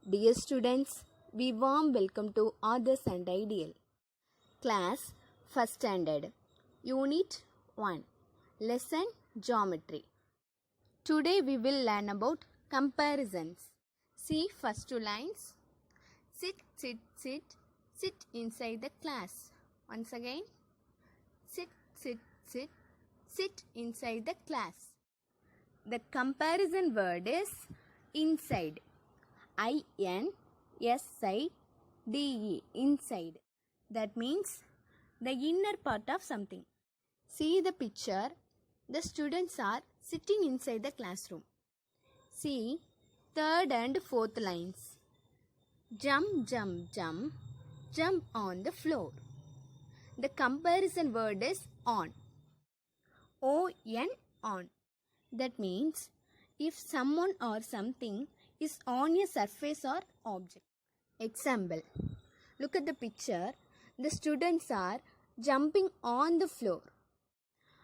Dear students, we warm welcome to Others and Ideal. Class 1st Standard, Unit 1, Lesson Geometry. Today we will learn about comparisons. See first two lines. Sit, sit, sit, sit inside the class. Once again. Sit, sit, sit, sit inside the class. The comparison word is inside. I-N-S-I-D-E, inside. That means the inner part of something. See the picture. The students are sitting inside the classroom. See third and fourth lines. Jump, jump, jump, jump on the floor. The comparison word is on. O-N, on. That means if someone or something is on a surface or object. Example. Look at the picture. The students are jumping on the floor.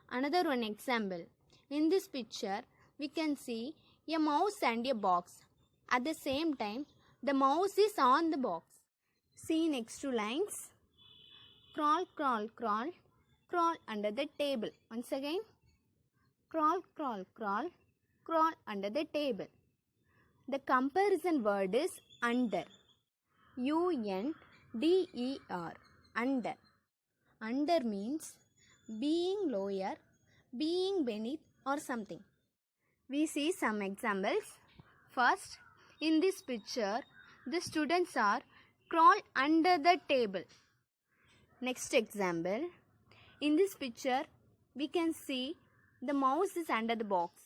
Another one example. In this picture, we can see a mouse and a box. At the same time, the mouse is on the box. See next two lines. Crawl, crawl, crawl, crawl under the table. Once again. Crawl, crawl, crawl, crawl under the table. The comparison word is under. U-N-D-E-R. Under. Under means being lower, being beneath or something. We see some examples. First, in this picture, the students are crawl under the table. Next example. In this picture, we can see the mouse is under the box.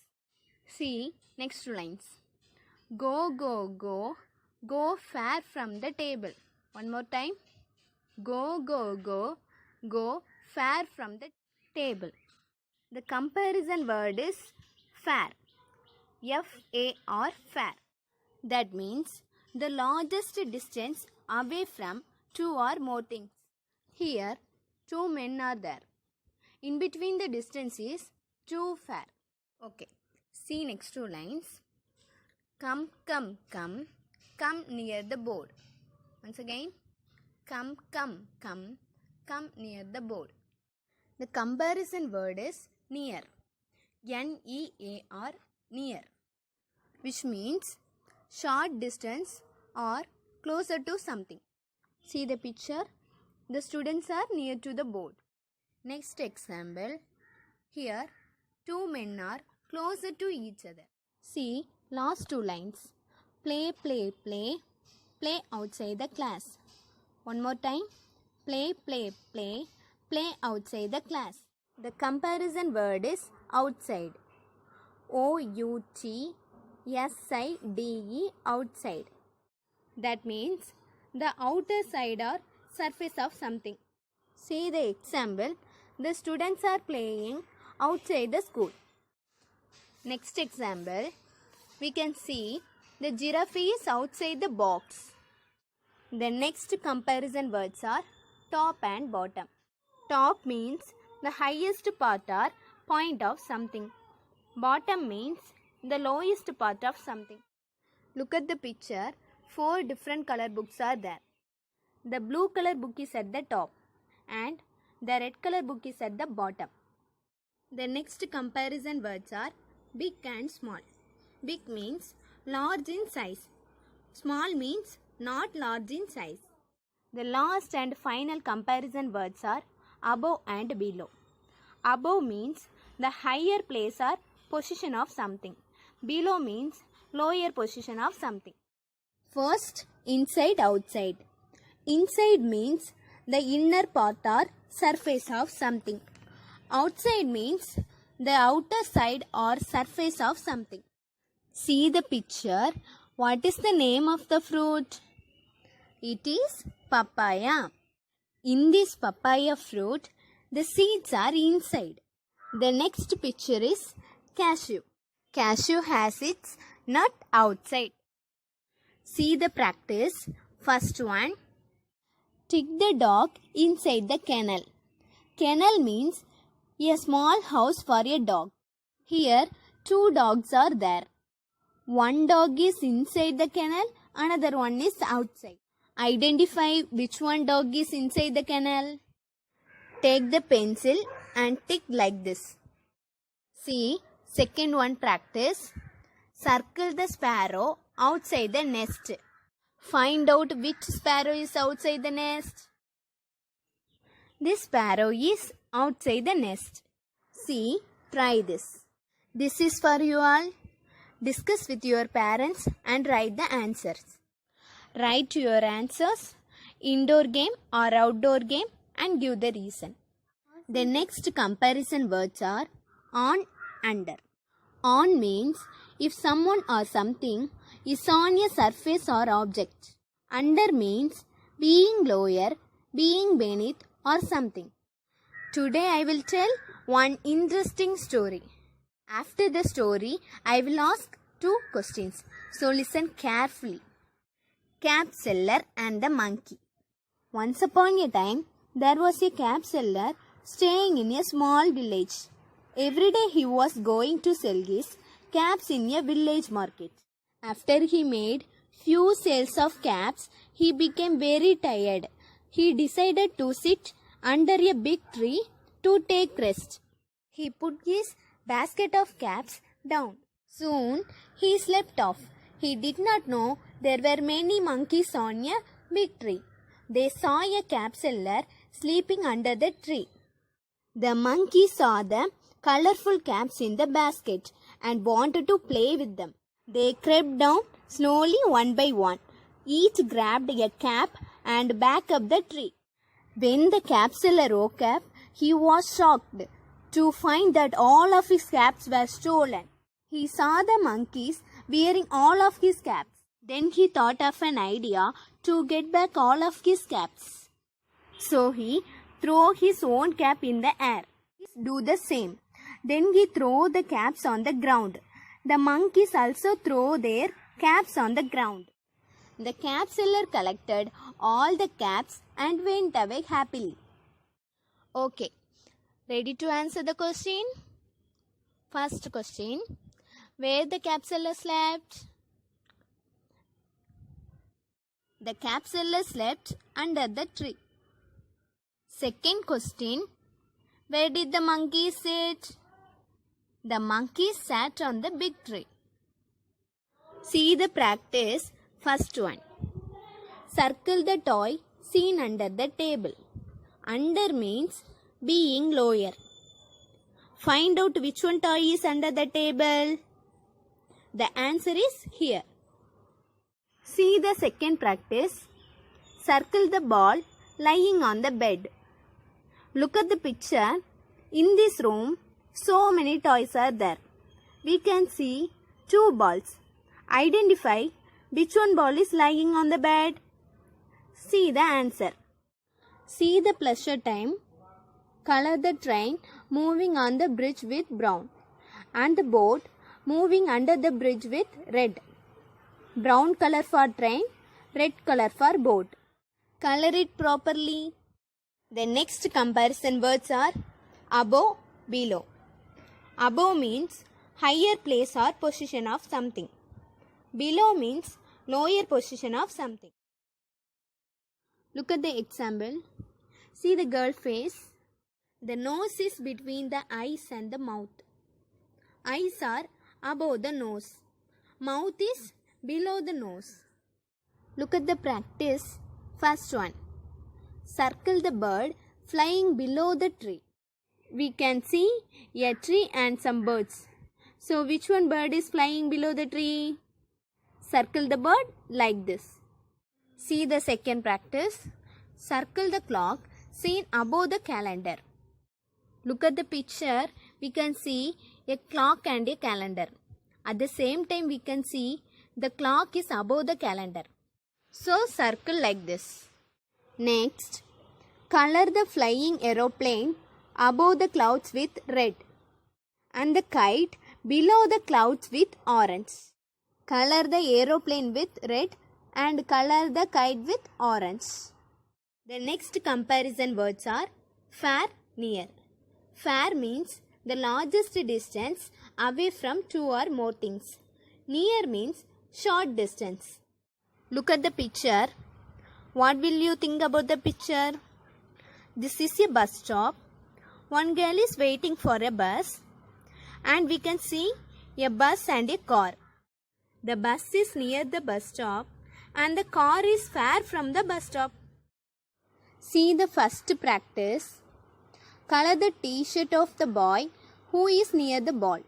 See next two lines. Go, go, go, go far from the table. One more time. Go, go, go, go far from the table. The comparison word is far. F-A-R, far. That means the largest distance away from two or more things. Here, two men are there. In between the distance is too far. Okay. See next two lines. Come, come, come, come near the board. Once again. Come, come, come, come near the board. The comparison word is near. N-E-A-R, near. Which means short distance or closer to something. See the picture. The students are near to the board. Next example. Here, two men are closer to each other. See last two lines. Play, play, play, play outside the class. One more time. Play, play, play, play outside the class. The comparison word is outside. O-U-T-S-I-D-E, outside. That means the outer side or surface of something. See the example. The students are playing outside the school. Next example, we can see the giraffe is outside the box. The next comparison words are top and bottom. Top means the highest part or point of something. Bottom means the lowest part of something. Look at the picture. 4 different color books are there. The blue color book is at the top and the red color book is at the bottom. The next comparison words are big and small. Big means large in size. Small means not large in size. The last and final comparison words are above and below. Above means the higher place or position of something. Below means lower position of something. First, inside, outside. Inside means the inner part or surface of something. Outside means the outer side or surface of something. See the picture. What is the name of the fruit? It is papaya. In this papaya fruit, the seeds are inside. The next picture is cashew. Cashew has its nut outside. See the practice. First one. Take the dog inside the kennel. Kennel means a small house for a dog. Here, 2 dogs are there. One dog is inside the kennel Another one is outside. Identify which one dog is inside the kennel. Take the pencil and tick like this. See, second one practice. Circle the sparrow outside the nest. Find out which sparrow is outside the nest. This sparrow is outside the nest. See, try this. This is for you all. Discuss with your parents and write the answers. Write your answers, indoor game or outdoor game, and give the reason. The next comparison words are on, under. On means if someone or something is on a surface or object. Under means being lower, being beneath or something. Today I will tell one interesting story. After the story, I will ask 2 questions. So listen carefully. Cap seller and the monkey. Once upon a time, there was a cap seller staying in a small village. Every day he was going to sell his caps in a village market. After he made few sales of caps, he became very tired. He decided to sit under a big tree to take rest. He put his basket of caps down. Soon he slept off. He did not know there were many monkeys on a big tree. They saw a cap seller sleeping under the tree. The monkey saw the colorful caps in the basket and wanted to play with them. They crept down slowly one by one. Each grabbed a cap and back up the tree. When the cap seller woke up, he was shocked to find that all of his caps were stolen. He saw the monkeys wearing all of his caps. Then he thought of an idea to get back all of his caps. So he threw his own cap in the air. Do the same. Then he threw the caps on the ground. The monkeys also threw their caps on the ground. The cap seller collected all the caps and went away happily. Okay, ready to answer the question? First question, where the cap seller slept? The cap seller slept under the tree. Second question, where did the monkey sit? The monkey sat on the big tree. See the practice. First one. Circle the toy seen under the table. Under means being lower. Find out which one toy is under the table. The answer is here. See the second practice. Circle the ball lying on the bed. Look at the picture. In this room, so many toys are there. We can see 2 balls. Identify which one ball is lying on the bed. See the answer. See the pleasure time. Color the train moving on the bridge with brown and the boat moving under the bridge with red. Brown color for train, red color for boat. Color it properly. The next comparison words are above, below. Above means higher place or position of something. Below means lower position of something. Look at the example. See the girl face. The nose is between the eyes and the mouth. Eyes are above the nose. Mouth is below the nose. Look at the practice. First one. Circle the bird flying below the tree. We can see a tree and some birds. So which one bird is flying below the tree? Circle the bird like this. See the second practice. Circle the clock seen above the calendar. Look at the picture. We can see a clock and a calendar. At the same time we can see the clock is above the calendar. So circle like this. Next, color the flying aeroplane above the clouds with red and the kite below the clouds with orange. Color the aeroplane with red and color the kite with orange. The next comparison words are far, near. Far means the largest distance away from 2 or more things. Near means short distance. Look at the picture. What will you think about the picture? This is a bus stop. One girl is waiting for a bus, and we can see a bus and a car. The bus is near the bus stop and the car is far from the bus stop. See the first practice. Color the t-shirt of the boy who is near the ball.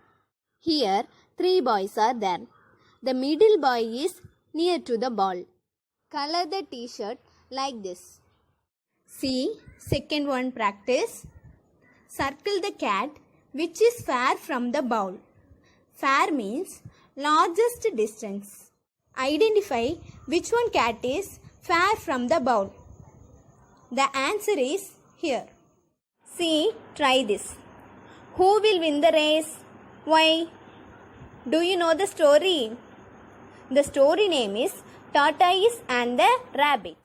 Here 3 boys are there. The middle boy is near to the ball. Color the t-shirt like this. See second one practice. Circle the cat which is far from the ball. Far means largest distance. Identify which one cat is far from the ball. The answer is here. See, try this. Who will win the race? Why? Do you know the story? The story name is Tortoise and the Rabbit.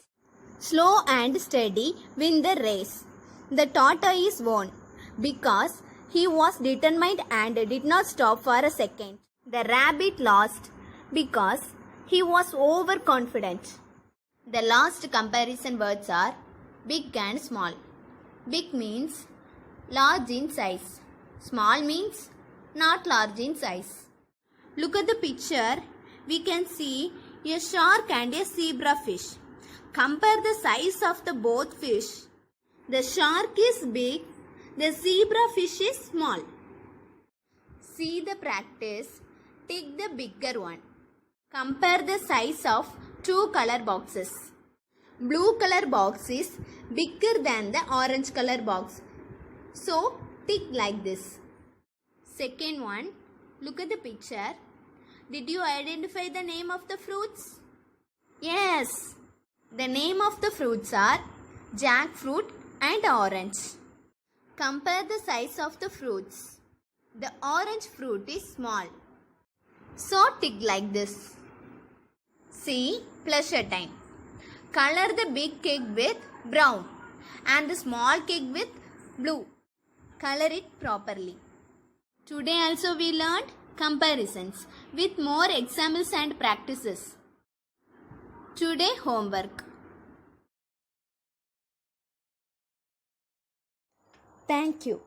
Slow and steady win the race. The tortoise won because he was determined and did not stop for a second. The rabbit lost because he was overconfident. The last comparison words are big and small. Big means large in size. Small means not large in size. Look at the picture. We can see a shark and a zebra fish. Compare the size of the both fish. The shark is big. The zebra fish is small. See the practice. Take the bigger one. Compare the size of 2 color boxes. Blue color box is bigger than the orange color box. So, tick like this. Second one, look at the picture. Did you identify the name of the fruits? Yes. The name of the fruits are jackfruit and orange. Compare the size of the fruits. The orange fruit is small. So tick like this. See, pleasure time. Color the big cake with brown and the small cake with blue. Color it properly. Today also we learned comparisons with more examples and practices. Today homework. Thank you.